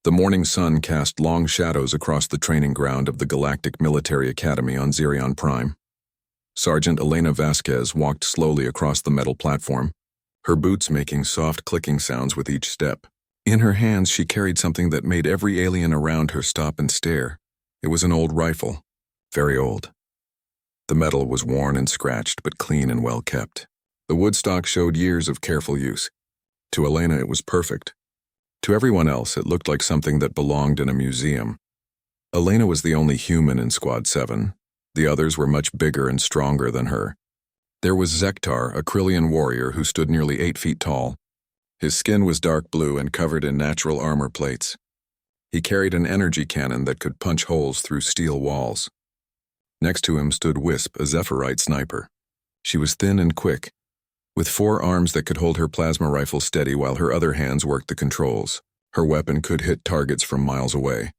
The morning sun cast long shadows across the training ground of the Galactic Military Academy on Xerion Prime. Sergeant Elena Vasquez walked slowly across the metal platform, her boots making soft clicking sounds with each step. In her hands she carried something that made every alien around her stop and stare. It was an old rifle, very old. The metal was worn and scratched, but clean and well kept. The woodstock showed years of careful use. To Elena it was perfect. To everyone else, it looked like something that belonged in a museum. Elena was the only human in Squad 7. The others were much bigger and stronger than her. There was Zektar, a Krillian warrior who stood nearly 8 feet tall. His skin was dark blue and covered in natural armor plates. He carried an energy cannon that could punch holes through steel walls. Next to him stood Wisp, a Zephyrite sniper. She was thin and quick, with 4 arms that could hold her plasma rifle steady while her other hands worked the controls. Her weapon could hit targets from miles away.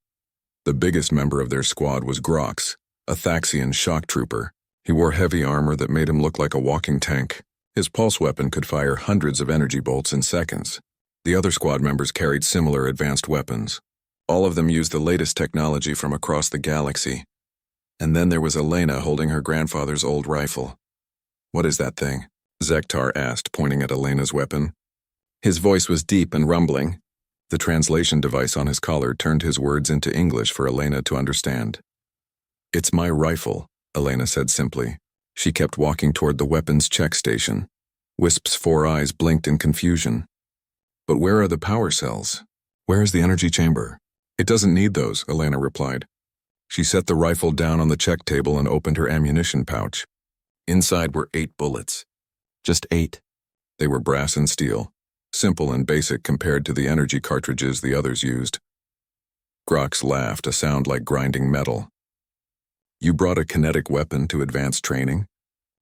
The biggest member of their squad was Grox, a Thaxian shock trooper. He wore heavy armor that made him look like a walking tank. His pulse weapon could fire hundreds of energy bolts in seconds. The other squad members carried similar advanced weapons. All of them used the latest technology from across the galaxy. And then there was Elena holding her grandfather's old rifle. "What is that thing?" Zektar asked, pointing at Elena's weapon. His voice was deep and rumbling. The translation device on his collar turned his words into English for Elena to understand. "It's my rifle," Elena said simply. She kept walking toward the weapons check station. Wisp's 4 eyes blinked in confusion. "But where are the power cells? Where is the energy chamber?" "It doesn't need those," Elena replied. She set the rifle down on the check table and opened her ammunition pouch. Inside were 8 bullets. Just 8. They were brass and steel, simple and basic compared to the energy cartridges the others used. Grox laughed, a sound like grinding metal. "You brought a kinetic weapon to advanced training?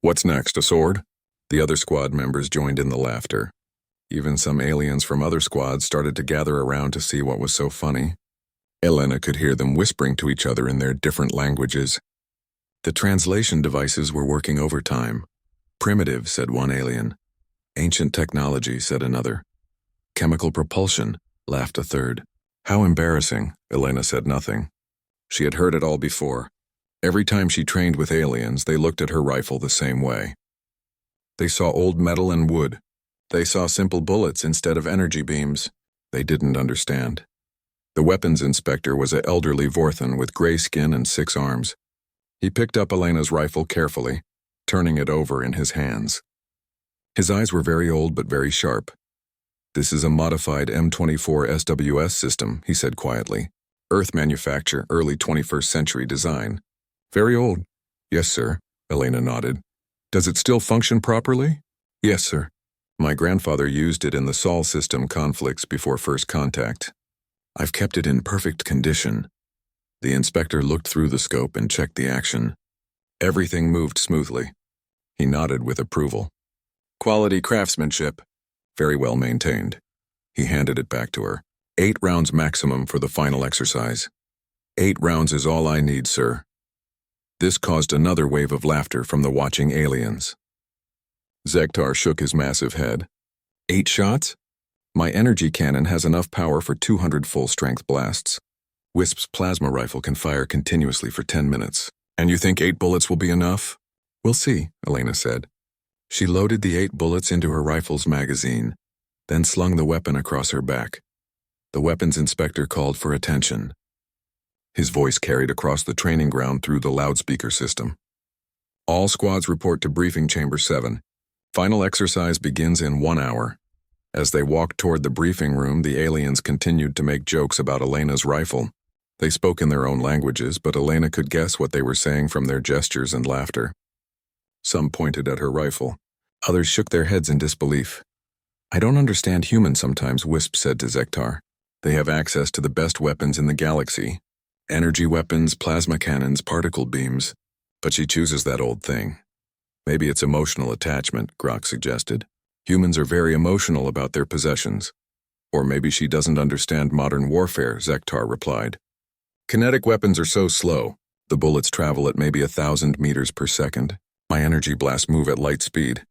What's next, a sword?" The other squad members joined in the laughter. Even some aliens from other squads started to gather around to see what was so funny. Elena could hear them whispering to each other in their different languages. The translation devices were working overtime. "Primitive," said one alien. "Ancient technology," said another. "Chemical propulsion," laughed a third. "How embarrassing," Elena said nothing. She had heard it all before. Every time she trained with aliens, they looked at her rifle the same way. They saw old metal and wood. They saw simple bullets instead of energy beams. They didn't understand. The weapons inspector was an elderly Vorthan with gray skin and 6 arms. He picked up Elena's rifle carefully, turning it over in his hands. His eyes were very old but very sharp. "This is a modified M24 SWS system," he said quietly. "Earth manufacture, early 21st century design." "Very old." "Yes, sir," Elena nodded. "Does it still function properly?" "Yes, sir. My grandfather used it in the Sol system conflicts before first contact. I've kept it in perfect condition." The inspector looked through the scope and checked the action. Everything moved smoothly. He nodded with approval. "Quality craftsmanship. Very well maintained." He handed it back to her. 8 rounds maximum for the final exercise." 8 rounds is all I need, sir." This caused another wave of laughter from the watching aliens. Zektar shook his massive head. 8 shots? My energy cannon has enough power for 200 full-strength blasts. Wisp's plasma rifle can fire continuously for 10 minutes. "And you think 8 bullets will be enough?" "We'll see," Elena said. She loaded the 8 bullets into her rifle's magazine, then slung the weapon across her back. The weapons inspector called for attention. His voice carried across the training ground through the loudspeaker system. "All squads report to Briefing Chamber 7. Final exercise begins in 1 hour." As they walked toward the briefing room, the aliens continued to make jokes about Elena's rifle. They spoke in their own languages, but Elena could guess what they were saying from their gestures and laughter. Some pointed at her rifle. Others shook their heads in disbelief. "I don't understand humans sometimes," Wisp said to Zektar. "They have access to the best weapons in the galaxy. Energy weapons, plasma cannons, particle beams. But she chooses that old thing." "Maybe it's emotional attachment," Grox suggested. "Humans are very emotional about their possessions." "Or maybe she doesn't understand modern warfare," Zektar replied. "Kinetic weapons are so slow. The bullets travel at maybe 1,000 meters per second. My energy blasts move at light speed."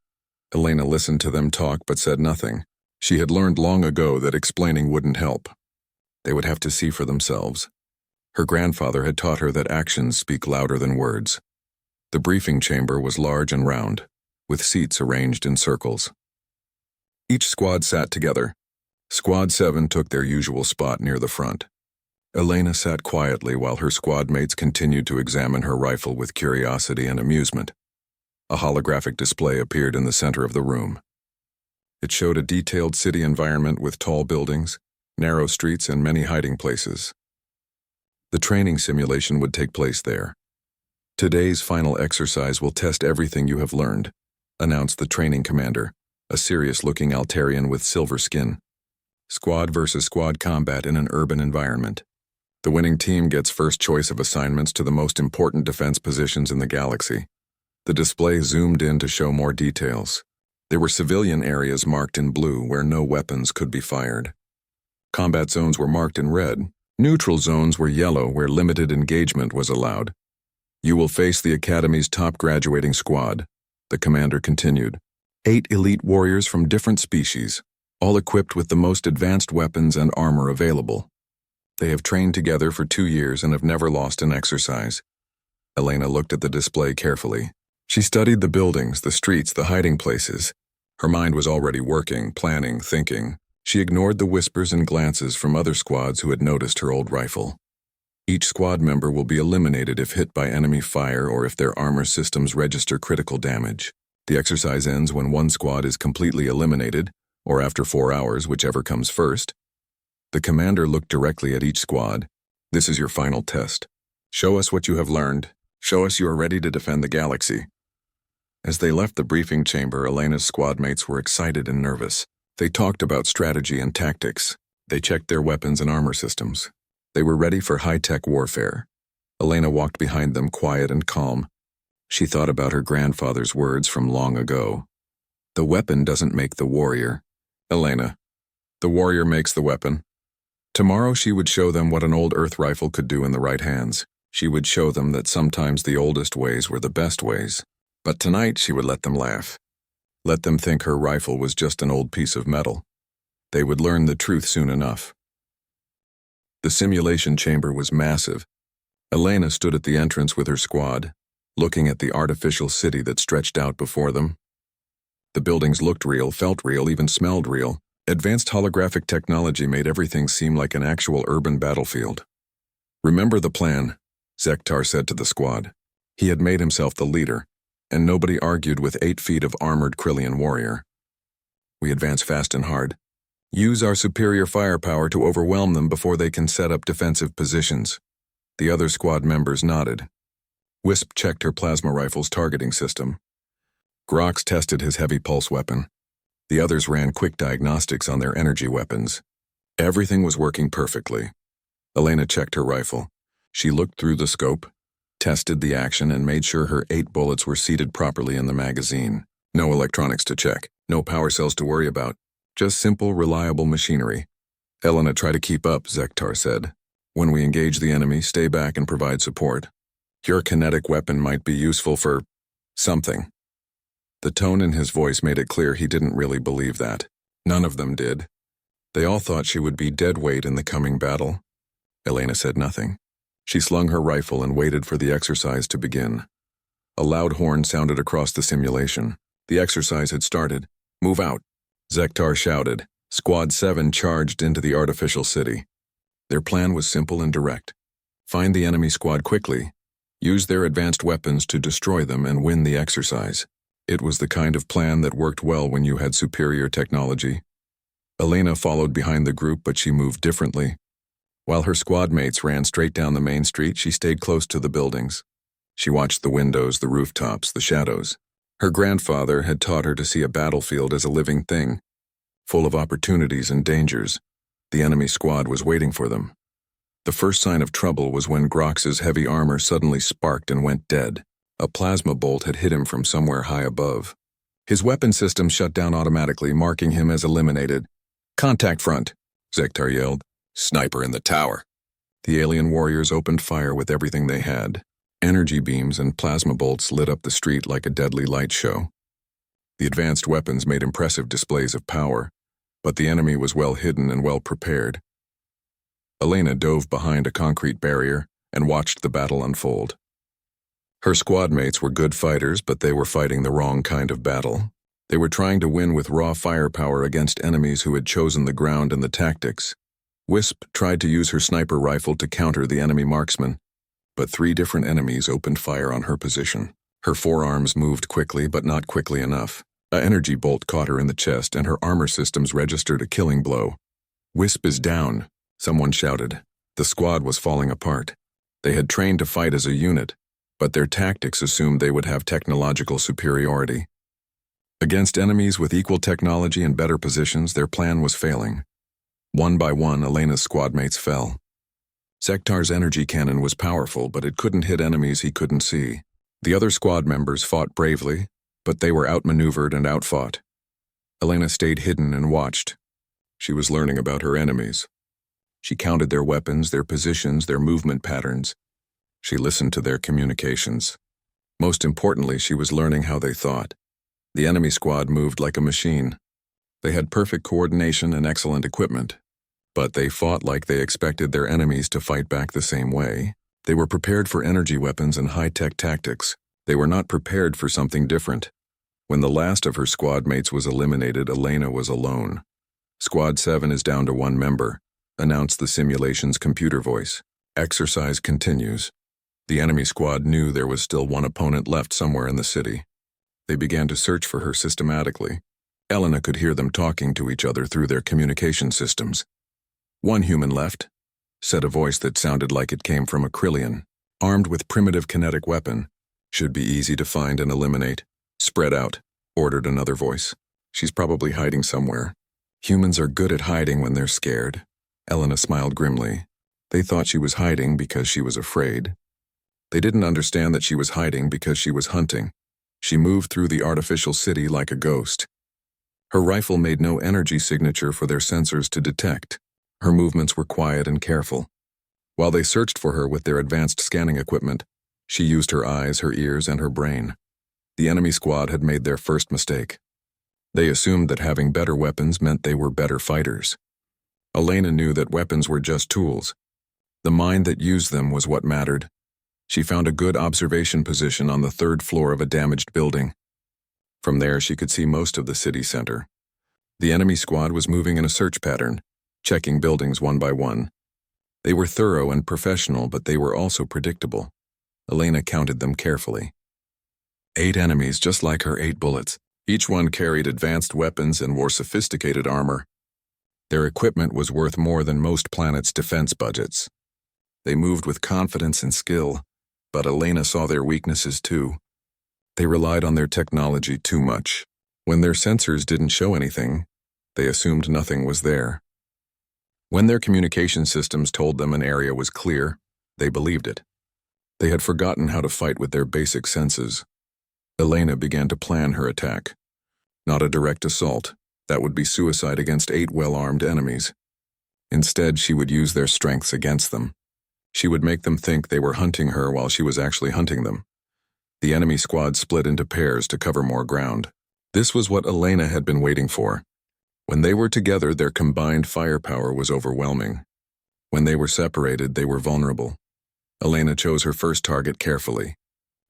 Elena listened to them talk but said nothing. She had learned long ago that explaining wouldn't help. They would have to see for themselves. Her grandfather had taught her that actions speak louder than words. The briefing chamber was large and round, with seats arranged in circles. Each squad sat together. Squad 7 took their usual spot near the front. Elena sat quietly while her squad mates continued to examine her rifle with curiosity and amusement. A holographic display appeared in the center of the room. It showed a detailed city environment with tall buildings, narrow streets, and many hiding places. The training simulation would take place there. Today's final exercise will test everything you have learned, announced the training commander, a serious-looking Altarian with silver skin. Squad versus squad combat in an urban environment. The winning team gets first choice of assignments to the most important defense positions in the galaxy. The display zoomed in to show more details. There were civilian areas marked in blue where no weapons could be fired. Combat zones were marked in red. Neutral zones were yellow where limited engagement was allowed. You will face the Academy's top graduating squad, the commander continued. 8 elite warriors from different species, all equipped with the most advanced weapons and armor available. They have trained together for 2 years and have never lost an exercise. Elena looked at the display carefully. She studied the buildings, the streets, the hiding places. Her mind was already working, planning, thinking. She ignored the whispers and glances from other squads who had noticed her old rifle. Each squad member will be eliminated if hit by enemy fire or if their armor systems register critical damage. The exercise ends when one squad is completely eliminated, or after 4 hours, whichever comes first. The commander looked directly at each squad. This is your final test. Show us what you have learned. Show us you are ready to defend the galaxy. As they left the briefing chamber, Elena's squad mates were excited and nervous. They talked about strategy and tactics. They checked their weapons and armor systems. They were ready for high-tech warfare. Elena walked behind them, quiet and calm. She thought about her grandfather's words from long ago. The weapon doesn't make the warrior. Elena, the warrior makes the weapon. Tomorrow she would show them what an old Earth rifle could do in the right hands. She would show them that sometimes the oldest ways were the best ways. But tonight she would let them laugh. Let them think her rifle was just an old piece of metal. They would learn the truth soon enough. The simulation chamber was massive. Elena stood at the entrance with her squad, looking at the artificial city that stretched out before them. The buildings looked real, felt real, even smelled real. Advanced holographic technology made everything seem like an actual urban battlefield. Remember the plan, Zektar said to the squad. He had made himself the leader, and nobody argued with 8 feet of armored Krillian warrior. We advance fast and hard. Use our superior firepower to overwhelm them before they can set up defensive positions. The other squad members nodded. Wisp checked her plasma rifle's targeting system. Grox tested his heavy pulse weapon. The others ran quick diagnostics on their energy weapons. Everything was working perfectly. Elena checked her rifle. She looked through the scope, tested the action, and made sure her 8 bullets were seated properly in the magazine. No electronics to check, no power cells to worry about. Just simple, reliable machinery. Elena, try to keep up, Zektar said. When we engage the enemy, stay back and provide support. Your kinetic weapon might be useful for something. The tone in his voice made it clear he didn't really believe that. None of them did. They all thought she would be dead weight in the coming battle. Elena said nothing. She slung her rifle and waited for the exercise to begin. A loud horn sounded across the simulation. The exercise had started. Move out. Zektar shouted. Squad 7 charged into the artificial city. Their plan was simple and direct. Find the enemy squad quickly, use their advanced weapons to destroy them, and win the exercise. It was the kind of plan that worked well when you had superior technology. Elena followed behind the group, but she moved differently. While her squad mates ran straight down the main street, she stayed close to the buildings. She watched the windows, the rooftops, the shadows. Her grandfather had taught her to see a battlefield as a living thing, full of opportunities and dangers. The enemy squad was waiting for them. The first sign of trouble was when Grox's heavy armor suddenly sparked and went dead. A plasma bolt had hit him from somewhere high above. His weapon system shut down automatically, marking him as eliminated. Contact front, Zektar yelled. Sniper in the tower. The alien warriors opened fire with everything they had. Energy beams and plasma bolts lit up the street like a deadly light show. The advanced weapons made impressive displays of power, but the enemy was well hidden and well prepared. Elena dove behind a concrete barrier and watched the battle unfold. Her squad mates were good fighters, but they were fighting the wrong kind of battle. They were trying to win with raw firepower against enemies who had chosen the ground and the tactics. Wisp tried to use her sniper rifle to counter the enemy marksman, but 3 different enemies opened fire on her position. Her forearms moved quickly, but not quickly enough. An energy bolt caught her in the chest, and her armor systems registered a killing blow. "Wisp is down," someone shouted. The squad was falling apart. They had trained to fight as a unit, but their tactics assumed they would have technological superiority. Against enemies with equal technology and better positions, their plan was failing. One by one, Elena's squadmates fell. Sektar's energy cannon was powerful, but it couldn't hit enemies he couldn't see. The other squad members fought bravely, but they were outmaneuvered and outfought. Elena stayed hidden and watched. She was learning about her enemies. She counted their weapons, their positions, their movement patterns. She listened to their communications. Most importantly, she was learning how they thought. The enemy squad moved like a machine. They had perfect coordination and excellent equipment, but they fought like they expected their enemies to fight back the same way. They were prepared for energy weapons and high-tech tactics. They were not prepared for something different. When the last of her squad mates was eliminated, Elena was alone. "Squad 7 is down to 1 member," announced the simulation's computer voice. "Exercise continues." The enemy squad knew there was still 1 opponent left somewhere in the city. They began to search for her systematically. Elena could hear them talking to each other through their communication systems. "1 human left," said a voice that sounded like it came from a Krillian. "Armed with primitive kinetic weapon. Should be easy to find and eliminate. Spread out," ordered another voice. "She's probably hiding somewhere." "Humans are good at hiding when they're scared." Elena smiled grimly. They thought she was hiding because she was afraid. They didn't understand that she was hiding because she was hunting. She moved through the artificial city like a ghost. Her rifle made no energy signature for their sensors to detect. Her movements were quiet and careful. While they searched for her with their advanced scanning equipment, she used her eyes, her ears, and her brain. The enemy squad had made their first mistake. They assumed that having better weapons meant they were better fighters. Elena knew that weapons were just tools. The mind that used them was what mattered. She found a good observation position on the 3rd floor of a damaged building. From there, she could see most of the city center. The enemy squad was moving in a search pattern, checking buildings one by one. They were thorough and professional, but they were also predictable. Elena counted them carefully. 8 enemies, just like her 8-bullets. Each one carried advanced weapons and wore sophisticated armor. Their equipment was worth more than most planets' defense budgets. They moved with confidence and skill, but Elena saw their weaknesses too. They relied on their technology too much. When their sensors didn't show anything, they assumed nothing was there. When their communication systems told them an area was clear, they believed it. They had forgotten how to fight with their basic senses. Elena began to plan her attack. Not a direct assault. That would be suicide against 8 well-armed enemies. Instead, she would use their strengths against them. She would make them think they were hunting her while she was actually hunting them. The enemy squad split into pairs to cover more ground. This was what Elena had been waiting for. When they were together, their combined firepower was overwhelming. When they were separated, they were vulnerable. Elena chose her first target carefully,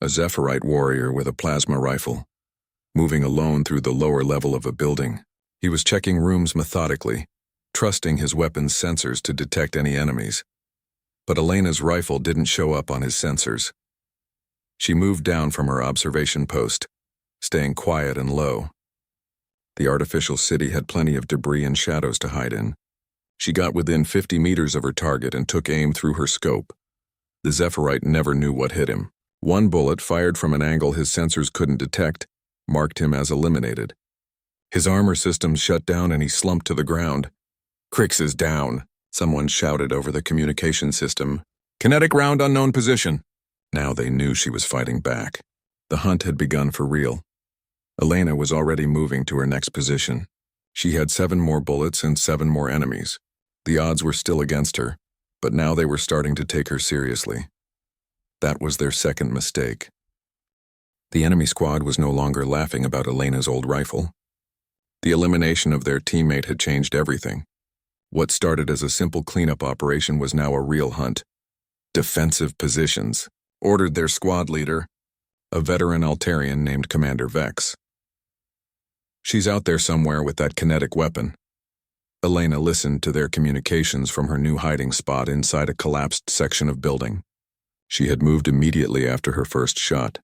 a Zephyrite warrior with a plasma rifle. Moving alone through the lower level of a building, he was checking rooms methodically, trusting his weapon's sensors to detect any enemies. But Elena's rifle didn't show up on his sensors. She moved down from her observation post, staying quiet and low. The artificial city had plenty of debris and shadows to hide in. She got within 50 meters of her target and took aim through her scope. The Zephyrite never knew what hit him. 1 bullet fired from an angle his sensors couldn't detect marked him as eliminated. His armor systems shut down and he slumped to the ground. "Crix is down," someone shouted over the communication system. "Kinetic round unknown position." Now they knew she was fighting back. The hunt had begun for real. Elena was already moving to her next position. She had 7 more bullets and 7 more enemies. The odds were still against her, but now they were starting to take her seriously. That was their second mistake. The enemy squad was no longer laughing about Elena's old rifle. The elimination of their teammate had changed everything. What started as a simple cleanup operation was now a real hunt. Defensive positions, ordered their squad leader, a veteran Altarian named Commander Vex. She's out there somewhere with that kinetic weapon. Elena listened to their communications from her new hiding spot inside a collapsed section of building. She had moved immediately after her first shot,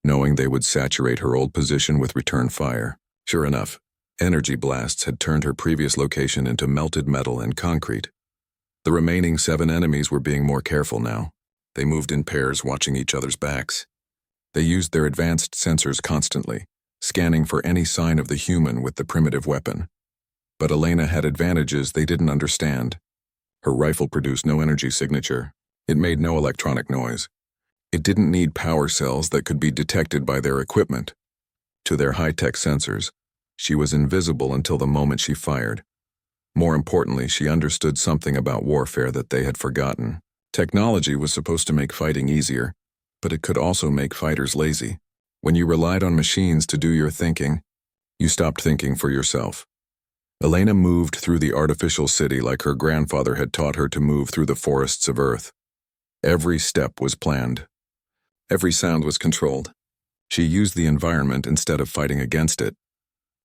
knowing they would saturate her old position with return fire. Sure enough, energy blasts had turned her previous location into melted metal and concrete. The remaining 7 enemies were being more careful now. They moved in pairs, watching each other's backs. They used their advanced sensors constantly, scanning for any sign of the human with the primitive weapon. But Elena had advantages they didn't understand. Her rifle produced no energy signature. It made no electronic noise. It didn't need power cells that could be detected by their equipment. To their high-tech sensors, she was invisible until the moment she fired. More importantly, she understood something about warfare that they had forgotten. Technology was supposed to make fighting easier, but it could also make fighters lazy. When you relied on machines to do your thinking, you stopped thinking for yourself. Elena moved through the artificial city like her grandfather had taught her to move through the forests of Earth. Every step was planned. Every sound was controlled. She used the environment instead of fighting against it.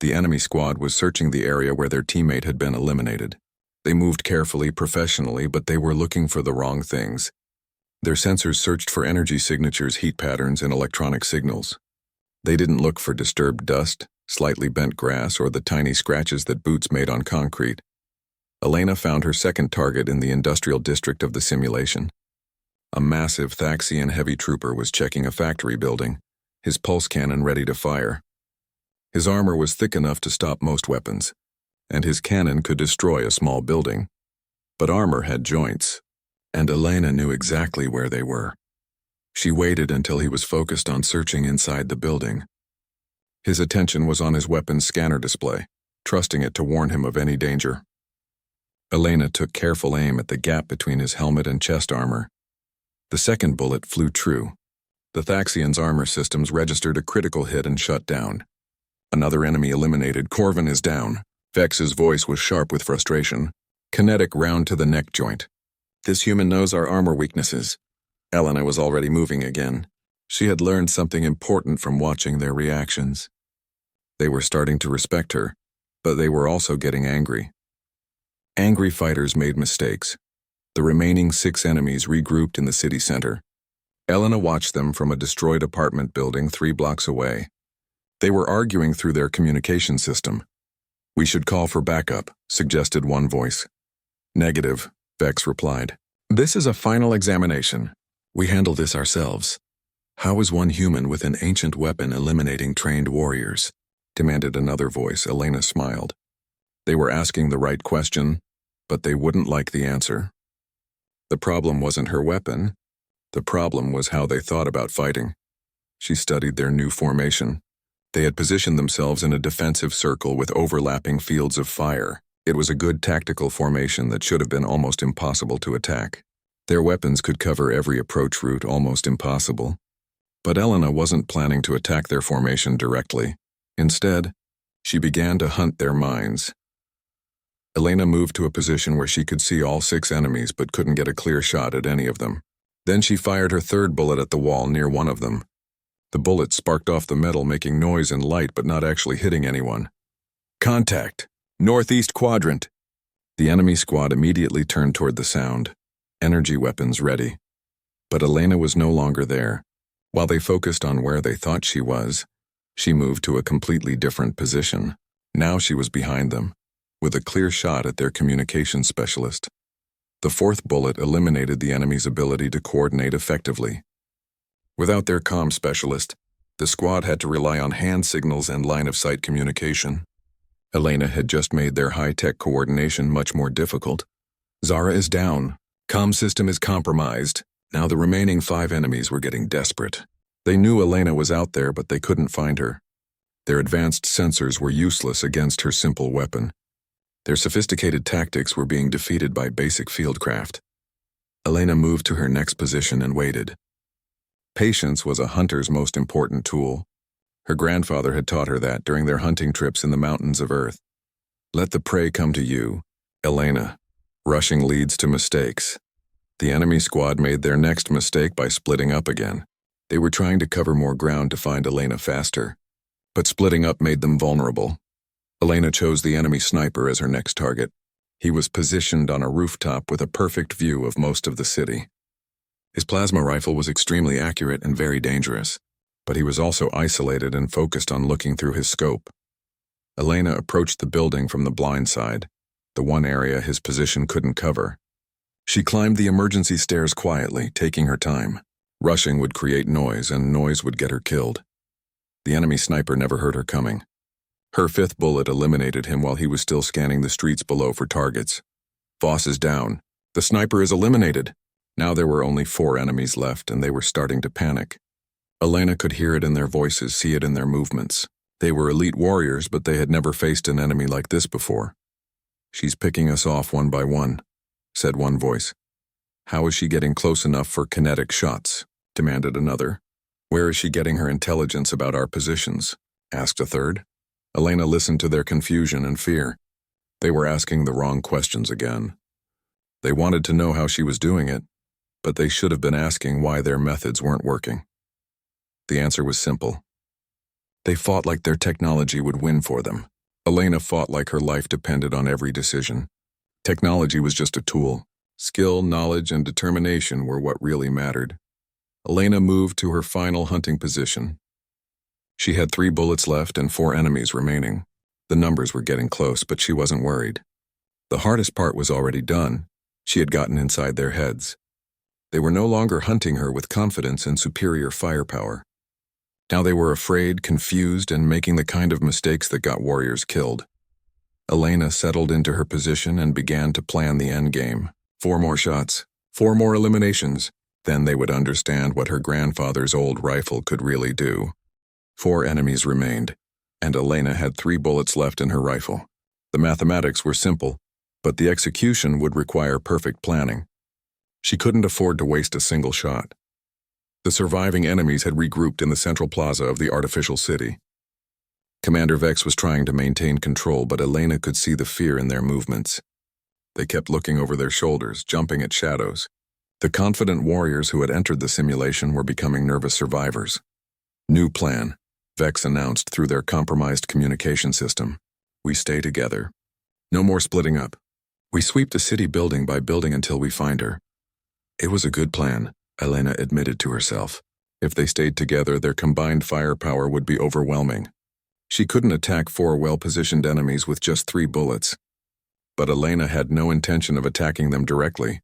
The enemy squad was searching the area where their teammate had been eliminated. They moved carefully, professionally, but they were looking for the wrong things. Their sensors searched for energy signatures, heat patterns, and electronic signals. They didn't look for disturbed dust, slightly bent grass, or the tiny scratches that boots made on concrete. Elena found her second target in the industrial district of the simulation. A massive Thaxian heavy trooper was checking a factory building, his pulse cannon ready to fire. His armor was thick enough to stop most weapons, and his cannon could destroy a small building. But armor had joints, and Elena knew exactly where they were. She waited until he was focused on searching inside the building. His attention was on his weapon's scanner display, trusting it to warn him of any danger. Elena took careful aim at the gap between his helmet and chest armor. The second bullet flew true. The Thaxian's armor systems registered a critical hit and shut down. Another enemy eliminated. Corvin is down. Vex's voice was sharp with frustration. Kinetic round to the neck joint. This human knows our armor weaknesses. Elena was already moving again. She had learned something important from watching their reactions. They were starting to respect her, but they were also getting angry. Angry fighters made mistakes. The remaining 6 enemies regrouped in the city center. Elena watched them from a destroyed apartment building 3 blocks away. They were arguing through their communication system. "We should call for backup," suggested one voice. "Negative," Vex replied. "This is a final examination. We handle this ourselves." "How is one human with an ancient weapon eliminating trained warriors?" demanded another voice. Elena smiled. They were asking the right question, but they wouldn't like the answer. The problem wasn't her weapon. The problem was how they thought about fighting. She studied their new formation. They had positioned themselves in a defensive circle with overlapping fields of fire. It was a good tactical formation that should have been almost impossible to attack. Their weapons could cover every approach route, almost impossible. But Elena wasn't planning to attack their formation directly. Instead, she began to hunt their minds. Elena moved to a position where she could see all 6 enemies but couldn't get a clear shot at any of them. Then she fired her third bullet at the wall near one of them. The bullet sparked off the metal, making noise and light but not actually hitting anyone. "Contact! Northeast quadrant!" The enemy squad immediately turned toward the sound, energy weapons ready. But Elena was no longer there. While they focused on where they thought she was, she moved to a completely different position. Now she was behind them, with a clear shot at their communications specialist. The 4th bullet eliminated the enemy's ability to coordinate effectively. Without their comm specialist, the squad had to rely on hand signals and line-of-sight communication. Elena had just made their high-tech coordination much more difficult. Zara is down. Comm system is compromised. Now the remaining 5 enemies were getting desperate. They knew Elena was out there, but they couldn't find her. Their advanced sensors were useless against her simple weapon. Their sophisticated tactics were being defeated by basic fieldcraft. Elena moved to her next position and waited. Patience was a hunter's most important tool. Her grandfather had taught her that during their hunting trips in the mountains of Earth. "Let the prey come to you, Elena," Rushing leads to mistakes. The enemy squad made their next mistake by splitting up again. They were trying to cover more ground to find Elena faster, but splitting up made them vulnerable. Elena chose the enemy sniper as her next target. He was positioned on a rooftop with a perfect view of most of the city. His plasma rifle was extremely accurate and very dangerous, but he was also isolated and focused on looking through his scope. Elena approached the building from the blind side, the one area his position couldn't cover. She climbed the emergency stairs quietly, taking her time. Rushing would create noise, and noise would get her killed. The enemy sniper never heard her coming. Her fifth bullet eliminated him while he was still scanning the streets below for targets. Voss is down. The sniper is eliminated. Now there were only 4 enemies left, and they were starting to panic. Elena could hear it in their voices, see it in their movements. They were elite warriors, but they had never faced an enemy like this before. "She's picking us off one by one," said one voice. "How is she getting close enough for kinetic shots?" demanded another. "Where is she getting her intelligence about our positions?" asked a third. Elena listened to their confusion and fear. They were asking the wrong questions again. They wanted to know how she was doing it, but they should have been asking why their methods weren't working. The answer was simple. They fought like their technology would win for them. Elena fought like her life depended on every decision. Technology was just a tool. Skill, knowledge, and determination were what really mattered. Elena moved to her final hunting position. She had 3 bullets left and 4 enemies remaining. The numbers were getting close, but she wasn't worried. The hardest part was already done. She had gotten inside their heads. They were no longer hunting her with confidence and superior firepower. Now they were afraid, confused, and making the kind of mistakes that got warriors killed. Elena settled into her position and began to plan the endgame. 4 more shots, 4 more eliminations. Then they would understand what her grandfather's old rifle could really do. 4 enemies remained, and Elena had 3 bullets left in her rifle. The mathematics were simple, but the execution would require perfect planning. She couldn't afford to waste a single shot. The surviving enemies had regrouped in the central plaza of the artificial city. Commander Vex was trying to maintain control, but Elena could see the fear in their movements. They kept looking over their shoulders, jumping at shadows. The confident warriors who had entered the simulation were becoming nervous survivors. "New plan," Vex announced through their compromised communication system. "We stay together. No more splitting up. We sweep the city building by building until we find her." It was a good plan, Elena admitted to herself. If they stayed together, their combined firepower would be overwhelming. She couldn't attack 4 well-positioned enemies with just 3 bullets. But Elena had no intention of attacking them directly.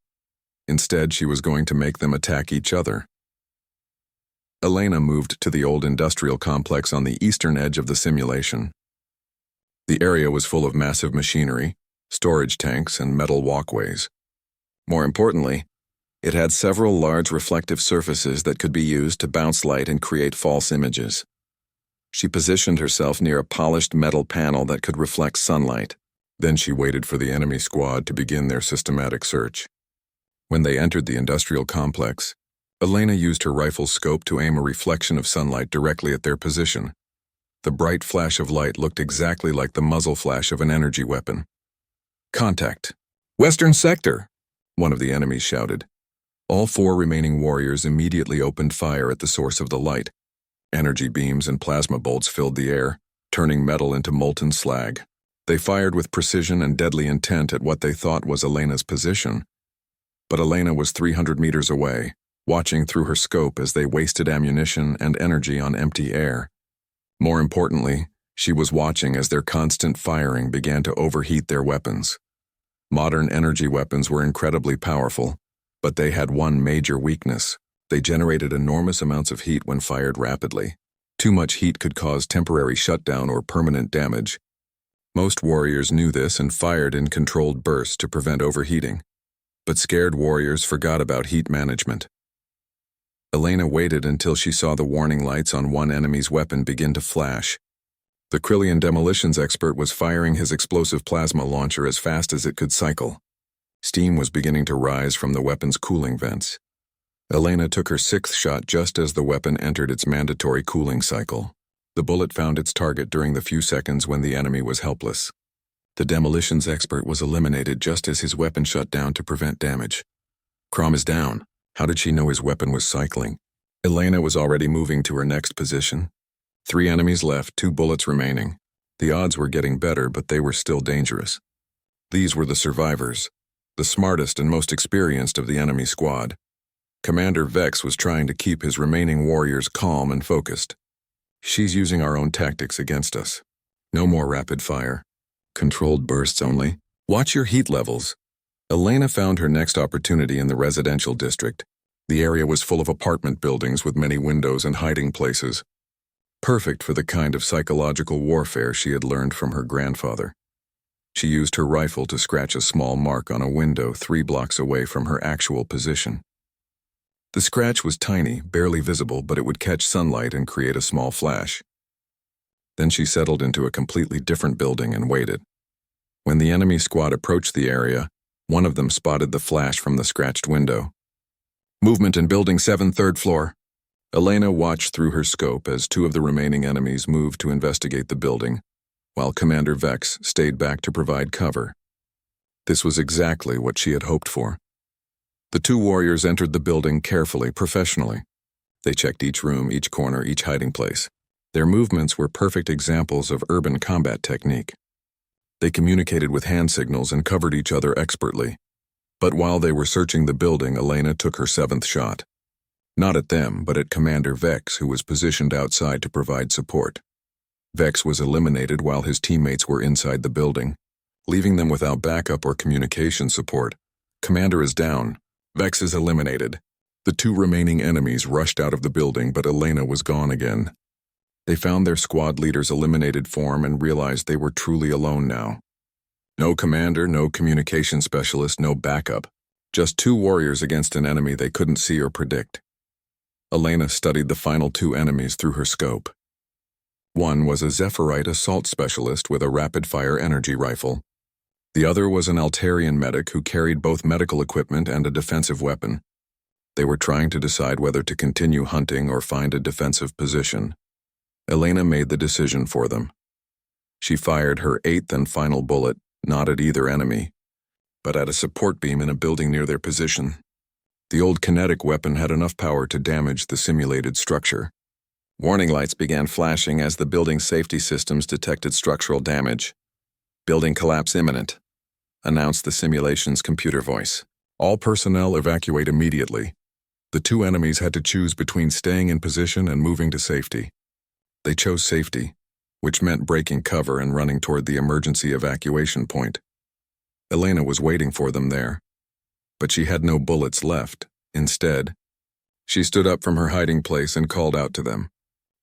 Instead, she was going to make them attack each other. Elena moved to the old industrial complex on the eastern edge of the simulation. The area was full of massive machinery, storage tanks, and metal walkways. More importantly, it had several large reflective surfaces that could be used to bounce light and create false images. She positioned herself near a polished metal panel that could reflect sunlight. Then she waited for the enemy squad to begin their systematic search. When they entered the industrial complex, Elena used her rifle's scope to aim a reflection of sunlight directly at their position. The bright flash of light looked exactly like the muzzle flash of an energy weapon. "Contact! Western sector!" one of the enemies shouted. All 4 remaining warriors immediately opened fire at the source of the light. Energy beams and plasma bolts filled the air, turning metal into molten slag. They fired with precision and deadly intent at what they thought was Elena's position. But Elena was 300 meters away, watching through her scope as they wasted ammunition and energy on empty air. More importantly, she was watching as their constant firing began to overheat their weapons. Modern energy weapons were incredibly powerful, but they had one major weakness. They generated enormous amounts of heat when fired rapidly. Too much heat could cause temporary shutdown or permanent damage. Most warriors knew this and fired in controlled bursts to prevent overheating. But scared warriors forgot about heat management. Elena waited until she saw the warning lights on one enemy's weapon begin to flash. The Krillian demolitions expert was firing his explosive plasma launcher as fast as it could cycle. Steam was beginning to rise from the weapon's cooling vents. Elena took her 6th shot just as the weapon entered its mandatory cooling cycle. The bullet found its target during the few seconds when the enemy was helpless. The demolitions expert was eliminated just as his weapon shut down to prevent damage. Crom is down. How did she know his weapon was cycling? Elena was already moving to her next position. 3 enemies left, 2 bullets remaining. The odds were getting better, but they were still dangerous. These were the survivors, the smartest and most experienced of the enemy squad. Commander Vex was trying to keep his remaining warriors calm and focused. She's using our own tactics against us. No more rapid fire. Controlled bursts only. Watch your heat levels. Elena found her next opportunity in the residential district. The area was full of apartment buildings with many windows and hiding places. Perfect for the kind of psychological warfare she had learned from her grandfather. She used her rifle to scratch a small mark on a window 3 blocks away from her actual position. The scratch was tiny, barely visible, but it would catch sunlight and create a small flash. Then she settled into a completely different building and waited. When the enemy squad approached the area, one of them spotted the flash from the scratched window. Movement in Building 7, 3rd floor. Elena watched through her scope as 2 of the remaining enemies moved to investigate the building, while Commander Vex stayed back to provide cover. This was exactly what she had hoped for. The 2 warriors entered the building carefully, professionally. They checked each room, each corner, each hiding place. Their movements were perfect examples of urban combat technique. They communicated with hand signals and covered each other expertly. But while they were searching the building, Elena took her 7th shot. Not at them, but at Commander Vex, who was positioned outside to provide support. Vex was eliminated while his teammates were inside the building, leaving them without backup or communication support. Commander is down. Vex is eliminated. The 2 remaining enemies rushed out of the building, but Elena was gone again. They found their squad leader's eliminated form and realized they were truly alone now. No commander, no communication specialist, no backup. Just 2 warriors against an enemy they couldn't see or predict. Elena studied the final 2 enemies through her scope. One was a Zephyrite assault specialist with a rapid-fire energy rifle. The other was an Altarian medic who carried both medical equipment and a defensive weapon. They were trying to decide whether to continue hunting or find a defensive position. Elena made the decision for them. She fired her 8th and final bullet, not at either enemy, but at a support beam in a building near their position. The old kinetic weapon had enough power to damage the simulated structure. Warning lights began flashing as the building's safety systems detected structural damage. Building collapse imminent, announced the simulation's computer voice. All personnel evacuate immediately. The 2 enemies had to choose between staying in position and moving to safety. They chose safety, which meant breaking cover and running toward the emergency evacuation point. Elena was waiting for them there, but she had no bullets left. Instead, she stood up from her hiding place and called out to them.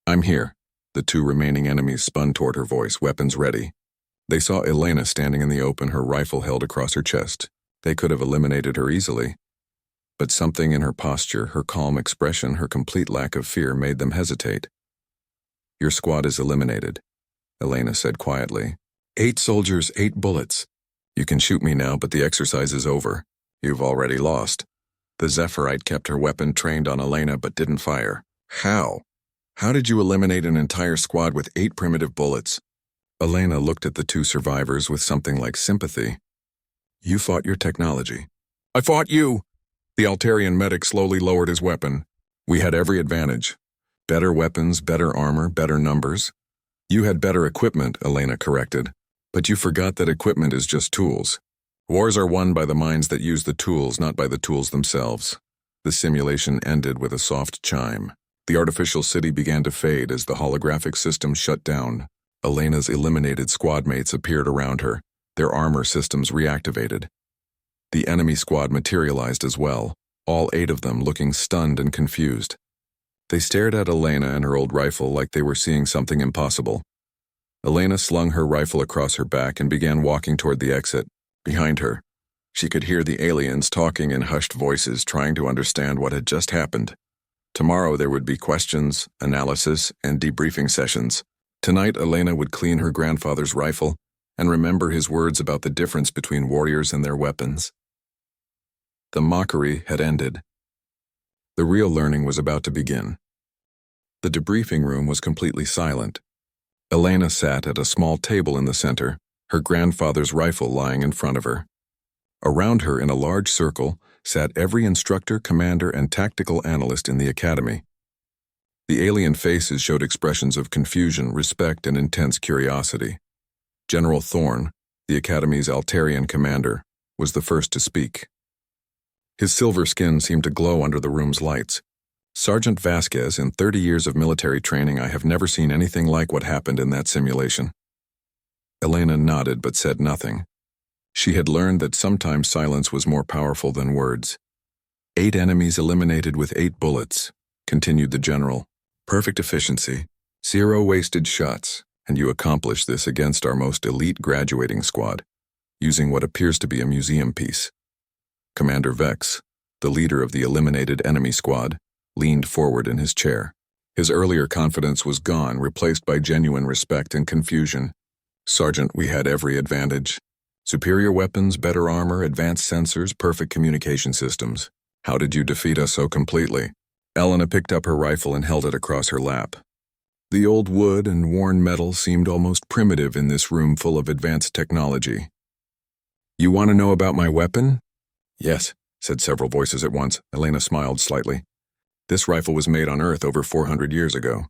"I'm here." The 2 remaining enemies spun toward her voice, weapons ready. They saw Elena standing in the open, her rifle held across her chest. They could have eliminated her easily. But something in her posture, her calm expression, her complete lack of fear made them hesitate. "Your squad is eliminated," Elena said quietly. 8 soldiers, 8 bullets. You can shoot me now, but the exercise is over. You've already lost. The Zephyrite kept her weapon trained on Elena but didn't fire. How? How did you eliminate an entire squad with 8 primitive bullets? Elena looked at the 2 survivors with something like sympathy. You fought your technology. I fought you! The Altarian medic slowly lowered his weapon. We had every advantage. Better weapons, better armor, better numbers. You had better equipment, Elena corrected. But you forgot that equipment is just tools. Wars are won by the minds that use the tools, not by the tools themselves. The simulation ended with a soft chime. The artificial city began to fade as the holographic system shut down. Elena's eliminated squad mates appeared around her, their armor systems reactivated. The enemy squad materialized as well, all 8 of them looking stunned and confused. They stared at Elena and her old rifle like they were seeing something impossible. Elena slung her rifle across her back and began walking toward the exit. Behind her, she could hear the aliens talking in hushed voices, trying to understand what had just happened. Tomorrow there would be questions, analysis, and debriefing sessions. Tonight, Elena would clean her grandfather's rifle and remember his words about the difference between warriors and their weapons. The mockery had ended. The real learning was about to begin. The debriefing room was completely silent. Elena sat at a small table in the center, her grandfather's rifle lying in front of her. Around her in a large circle sat every instructor, commander, and tactical analyst in the academy. The alien faces showed expressions of confusion, respect, and intense curiosity. General Thorne, the academy's Altarian commander, was the first to speak. His silver skin seemed to glow under the room's lights. Sergeant Vasquez, in 30 years of military training, I have never seen anything like what happened in that simulation. Elena nodded but said nothing. She had learned that sometimes silence was more powerful than words. 8 enemies eliminated with 8 bullets, continued the general. Perfect efficiency, 0 wasted shots, and you accomplished this against our most elite graduating squad, using what appears to be a museum piece. Commander Vex, the leader of the eliminated enemy squad, leaned forward in his chair. His earlier confidence was gone, replaced by genuine respect and confusion. Sergeant, we had every advantage. Superior weapons, better armor, advanced sensors, perfect communication systems. How did you defeat us so completely? Elena picked up her rifle and held it across her lap. The old wood and worn metal seemed almost primitive in this room full of advanced technology. You want to know about my weapon? Yes, said several voices at once. Elena smiled slightly. This rifle was made on Earth over 400 years ago.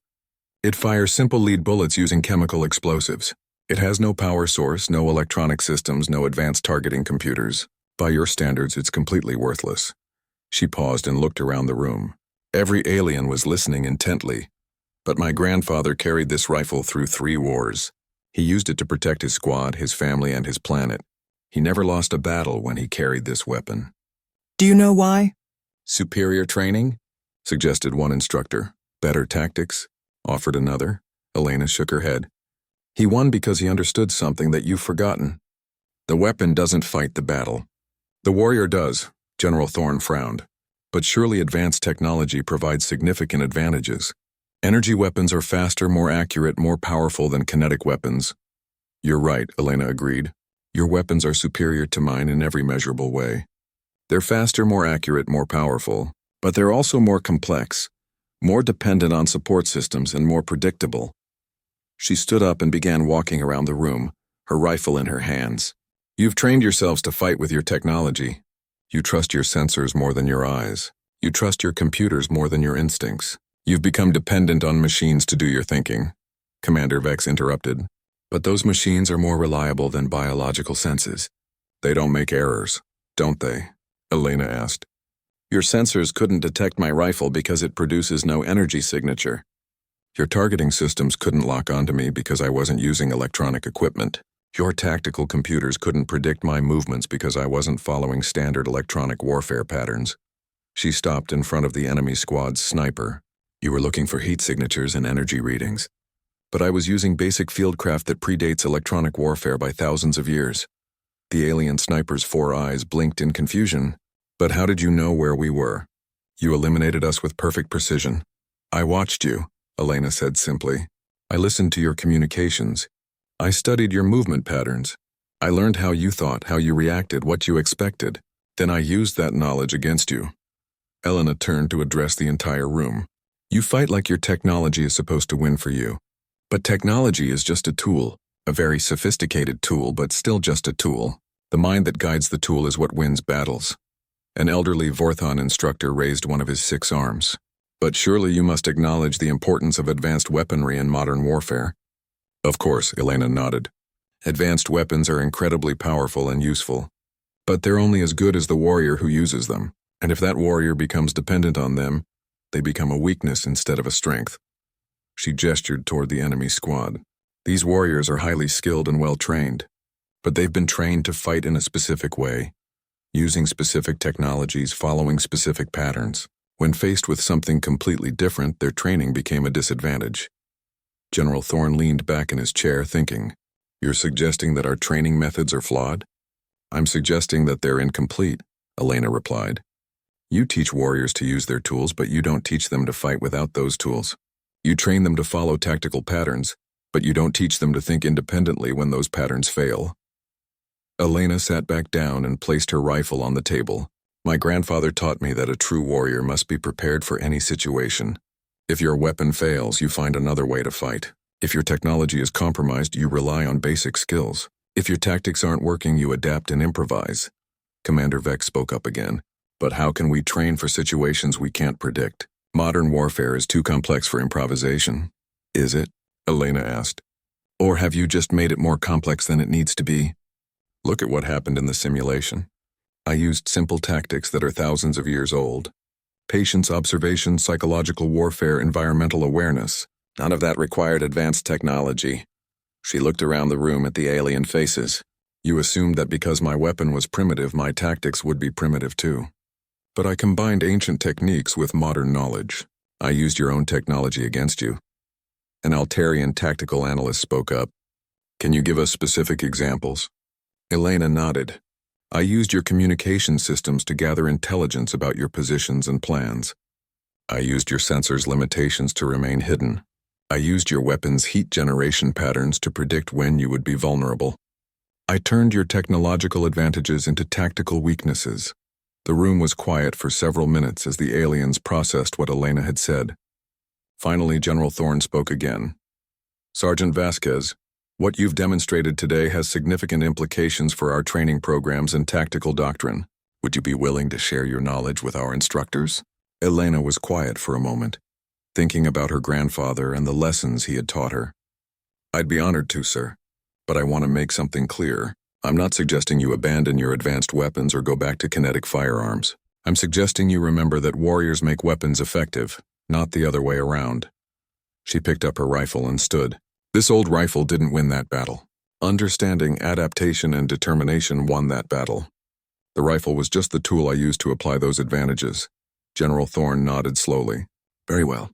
It fires simple lead bullets using chemical explosives. It has no power source, no electronic systems, no advanced targeting computers. By your standards, it's completely worthless. She paused and looked around the room. Every alien was listening intently. But my grandfather carried this rifle through 3 wars. He used it to protect his squad, his family, and his planet. He never lost a battle when he carried this weapon. Do you know why? Superior training? Suggested one instructor. Better tactics? Offered another. Elena shook her head. He won because he understood something that you've forgotten. The weapon doesn't fight the battle. The warrior does, General Thorne frowned. But surely advanced technology provides significant advantages. Energy weapons are faster, more accurate, more powerful than kinetic weapons. You're right, Elena agreed. Your weapons are superior to mine in every measurable way. They're faster, more accurate, more powerful, but they're also more complex, more dependent on support systems, and more predictable. She stood up and began walking around the room, her rifle in her hands. You've trained yourselves to fight with your technology. You trust your sensors more than your eyes. You trust your computers more than your instincts. You've become dependent on machines to do your thinking. Commander Vex interrupted. But those machines are more reliable than biological senses. They don't make errors, don't they? Elena asked. Your sensors couldn't detect my rifle because it produces no energy signature. Your targeting systems couldn't lock onto me because I wasn't using electronic equipment. Your tactical computers couldn't predict my movements because I wasn't following standard electronic warfare patterns. She stopped in front of the enemy squad's sniper. You were looking for heat signatures and energy readings. But I was using basic fieldcraft that predates electronic warfare by thousands of years. The alien sniper's 4 eyes blinked in confusion. But how did you know where we were? You eliminated us with perfect precision. I watched you, Elena said simply. I listened to your communications. I studied your movement patterns. I learned how you thought, how you reacted, what you expected. Then I used that knowledge against you. Elena turned to address the entire room. You fight like your technology is supposed to win for you. But technology is just a tool, a very sophisticated tool, but still just a tool. The mind that guides the tool is what wins battles. An elderly Vorthon instructor raised one of his 6 arms. But surely you must acknowledge the importance of advanced weaponry in modern warfare. Of course, Elena nodded. Advanced weapons are incredibly powerful and useful. But they're only as good as the warrior who uses them. And if that warrior becomes dependent on them, they become a weakness instead of a strength. She gestured toward the enemy squad. These warriors are highly skilled and well-trained. But they've been trained to fight in a specific way, using specific technologies, following specific patterns. When faced with something completely different, their training became a disadvantage. General Thorne leaned back in his chair, thinking, You're suggesting that our training methods are flawed? I'm suggesting that they're incomplete, Elena replied. You teach warriors to use their tools, but you don't teach them to fight without those tools. You train them to follow tactical patterns, but you don't teach them to think independently when those patterns fail. Elena sat back down and placed her rifle on the table. My grandfather taught me that a true warrior must be prepared for any situation. If your weapon fails, you find another way to fight. If your technology is compromised, you rely on basic skills. If your tactics aren't working, you adapt and improvise. Commander Vex spoke up again. But how can we train for situations we can't predict? Modern warfare is too complex for improvisation. Is it? Elena asked. Or have you just made it more complex than it needs to be? Look at what happened in the simulation. I used simple tactics that are thousands of years old. Patience, observation, psychological warfare, environmental awareness. None of that required advanced technology. She looked around the room at the alien faces. You assumed that because my weapon was primitive, my tactics would be primitive too. But I combined ancient techniques with modern knowledge. I used your own technology against you. An Altarian tactical analyst spoke up. Can you give us specific examples? Elena nodded. I used your communication systems to gather intelligence about your positions and plans. I used your sensors' limitations to remain hidden. I used your weapons' heat generation patterns to predict when you would be vulnerable. I turned your technological advantages into tactical weaknesses. The room was quiet for several minutes as the aliens processed what Elena had said. Finally, General Thorne spoke again. Sergeant Vasquez, what you've demonstrated today has significant implications for our training programs and tactical doctrine. Would you be willing to share your knowledge with our instructors? Elena was quiet for a moment, thinking about her grandfather and the lessons he had taught her. I'd be honored to, sir, but I want to make something clear. I'm not suggesting you abandon your advanced weapons or go back to kinetic firearms. I'm suggesting you remember that warriors make weapons effective, not the other way around. She picked up her rifle and stood. This old rifle didn't win that battle. Understanding, adaptation, and determination won that battle. The rifle was just the tool I used to apply those advantages. General Thorne nodded slowly. Very well.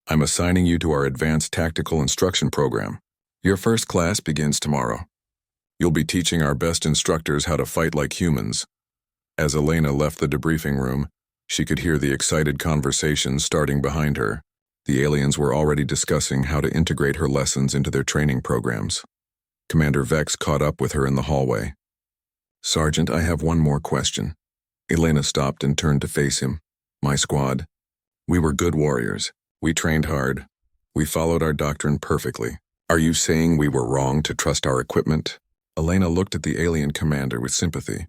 I'm assigning you to our advanced tactical instruction program. Your first class begins tomorrow. You'll be teaching our best instructors how to fight like humans. As Elena left the debriefing room, she could hear the excited conversation starting behind her. The aliens were already discussing how to integrate her lessons into their training programs. Commander Vex caught up with her in the hallway. Sergeant, I have one more question. Elena stopped and turned to face him. My squad. We were good warriors. We trained hard. We followed our doctrine perfectly. Are you saying we were wrong to trust our equipment? Elena looked at the alien commander with sympathy.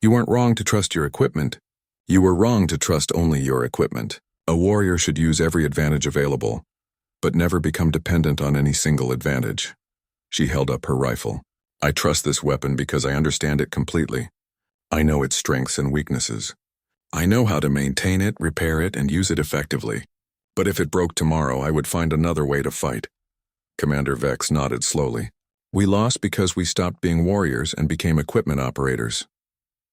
You weren't wrong to trust your equipment. You were wrong to trust only your equipment. A warrior should use every advantage available, but never become dependent on any single advantage. She held up her rifle. I trust this weapon because I understand it completely. I know its strengths and weaknesses. I know how to maintain it, repair it, and use it effectively. But if it broke tomorrow, I would find another way to fight. Commander Vex nodded slowly. We lost because we stopped being warriors and became equipment operators.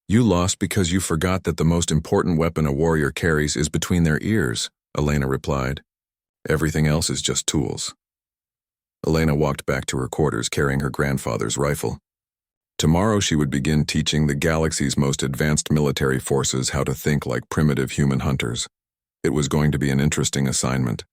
You lost because you forgot that the most important weapon a warrior carries is between their ears, Elena replied. Everything else is just tools. Elena walked back to her quarters carrying her grandfather's rifle. Tomorrow she would begin teaching the galaxy's most advanced military forces how to think like primitive human hunters. It was going to be an interesting assignment.